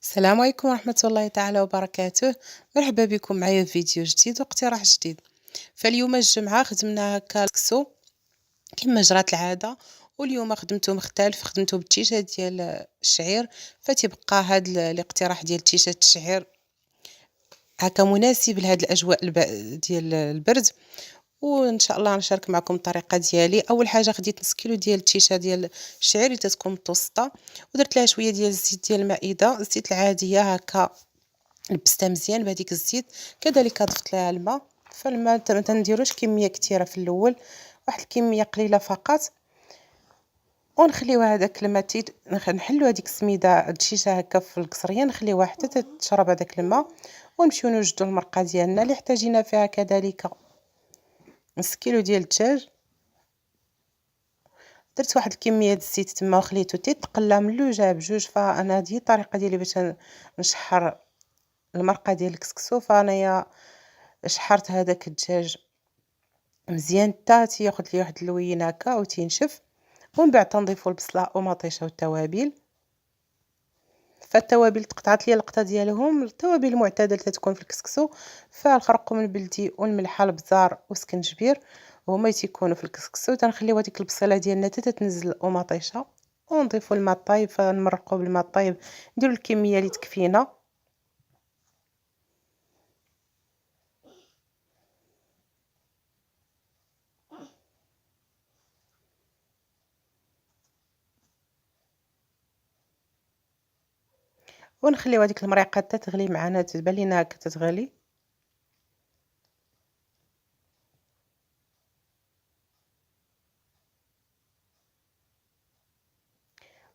السلام عليكم ورحمة الله تعالى وبركاته. مرحبا بكم معايا في فيديو جديد واقتراح جديد. فاليوم الجمعة خدمنا هكا الكسكسو كما جرات العادة، واليوم خدمته مختلف، خدمته بالتيشات ديال الشعير. فتيبقى هاد الاقتراح ديال تيشات الشعير هكا مناسب لهاد الاجواء ديال البرد. وان شاء الله نشارك معكم الطريقه ديالي. اول حاجه خديت نص كيلو ديال التيشه ديال الشعير اللي تتكون متوسطه، ودرت لها شويه ديال الزيت ديال المائده، الزيت العاديه هكا، لبستها مزيان بهذيك الزيت. كذلك ضفت لها الماء. فالماء ما تنديروش كميه كثيره في الاول، واحد الكميه قليله فقط، ونخليو هذاك الماء نحلو هذيك السميده الشيشه هكا في القصريه، نخليوها حتى تشرب هذاك الماء، ونمشيو نوجدوا المرقه ديالنا اللي احتاجينا فيها. كذلك نص كيلو ديال الدجاج، درت واحد الكميه د الزيت تما وخليته تيتقلى من لوجه بجوج. فانا هذه الطريقه ديالي باش نشحر المرقه ديال الكسكسو. فانايا شحرت هذاك الدجاج مزيان حتى تياخذ لي واحد اللوين هكا وتينشف، ومن بعد تنضيفوا البصله ومطيشه والتوابل. فالتوابل تقطعت لي اللقطه ديالهم، التوابل المعتاده تتكون في الكسكسو. فالخرقوم البلدي والملحه البزار وسكنجبير هما تيكونوا في الكسكسو. تنخليو هذيك البصله ديالنا حتى تنزل ومطيشه، ونضيفوا الماء الطايب. فنمرقوا بالماء الطايب، نديروا الكميه اللي تكفينا. ونخليو هذيك المريقه حتى تغلي معنا، تبان لينا هكا تتغلي.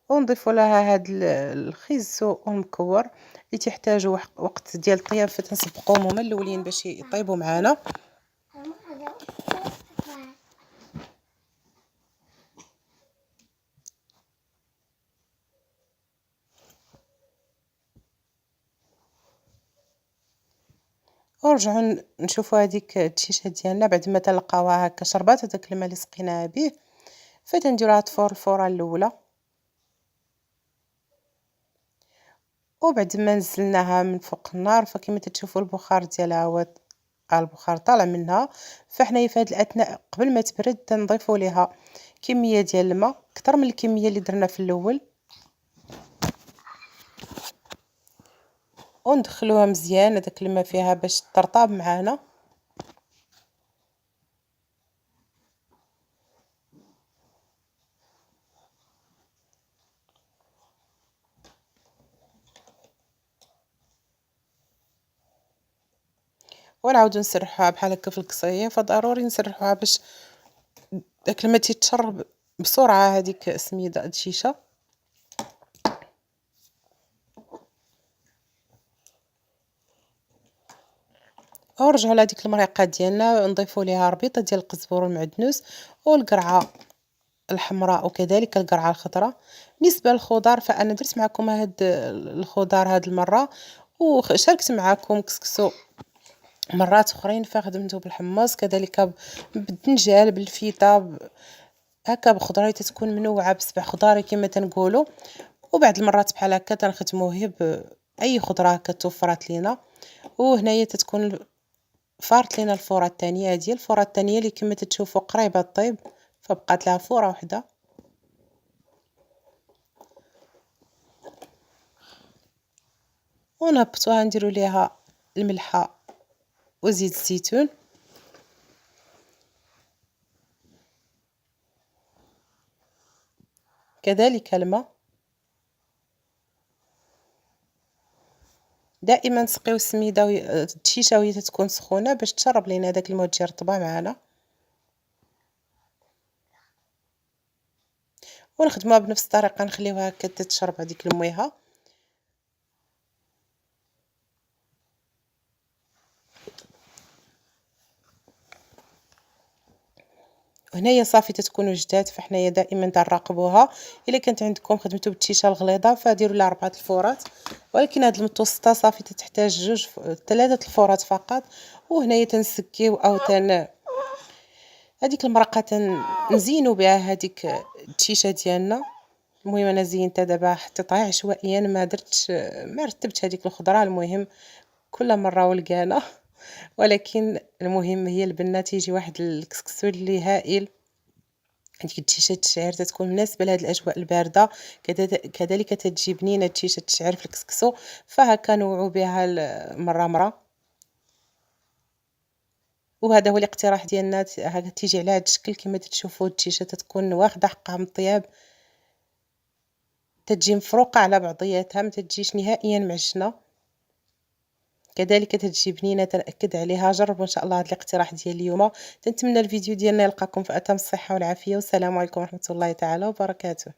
ونضيفوا لها هاد الخيزو المكور اللي تحتاجوا وقت ديال الطياب، فتنسبقوهم هما الاولين باش يطيبوا معنا. ونرجعوا نشوفوا هذيك التشيشه ديالنا بعد ما تلقاوها هكا شربات هذاك الماء اللي سقيناها به. فتنديروها تفور الفوره الاولى، وبعد ما نزلناها من فوق النار فكما تشوفوا البخار ديالها هو البخار طالع منها. فحنايا في هذا الاثناء قبل ما تبرد تنضيفوا ليها كميه ديال الماء اكثر من الكميه اللي درنا في الاول، وندخلوها مزيان هذاك الماء فيها باش ترطاب معانا. ونعاودو نسرحوها بحال هكا في القصريه. فضروري نسرحوها باش داك الماء تيتشرب بسرعه هذيك سميده الشيشه. ونرجعوا لهاديك المريقه ديالنا، نضيفوا ليها ربيطه ديال القزبر والمعدنوس والقرعه الحمراء وكذلك القرعه الخضراء. بالنسبه للخضار فانا درت معكم هاد الخضار هاد المره، وشاركت معكم كسكسو مرات اخرين. فخدمته بالحمص، كذلك بالدنجال، بالفيتا، هكا بخضره تتكون منوعه بسبع خضار كما تنقولوا. وبعد المرات بحال هكا تنخدموه باي خضره هكا توفرت لينا. وهنايا تتكون فارت لينا الفوره الثانيه، هذه الفوره الثانيه اللي كما تشوفوا قريبه الطيب، فبقات لها فوره واحده. ونهبطوها نديروا ليها الملحه وزيت الزيتون، كذلك الماء. دائما نسقيو السميده الشيشه وهي تكون سخونه باش تشرب لينا داك الماء وتجي رطبه معنا. ونخدموها بنفس الطريقه، نخليوها هكا تشرب هذيك الميها. وهنايا صافي تتكونوا جداد. فحنايا دائما تراقبوها. الا كانت عندكم خدمتو بالتيشه الغليظه فديروا لها 4 الفورات، ولكن هاد المتوسطه صافي تحتاج 3 الفورات فقط. وهنايا تنسكيو او هذيك المرقه نزينوا بها هذيك التيشه ديالنا. المهم انا زينتها دابا حطيتها عشوائيا، ما رتبتش هذيك الخضره. المهم كل مره ولقانه ولكن المهم هي البنه تيجي واحد الكسكسو اللي هائل. ديك التيشة التشعير تتكون مناسبة لهاد الأجواء الباردة، كذلك تتجي بنينة التيشة التشعير في الكسكسو، فهكا نوعو بها مرة. وهذا هو الاقتراح ديالنا، هكا تيجي على هاد الشكل كما تشوفوا. التيشة تتكون واخدة حقها من الطياب، تتجي مفروقة على بعضياتها، ما تتجيش نهائيا معجنة، كذلك تتجي بنينة. تنأكد عليها، جربوا ان شاء الله هذا الاقتراح ديال اليوم. تنتمنى الفيديو ديالنا يلقاكم في اتم الصحة والعافية، والسلام عليكم ورحمة الله تعالى وبركاته.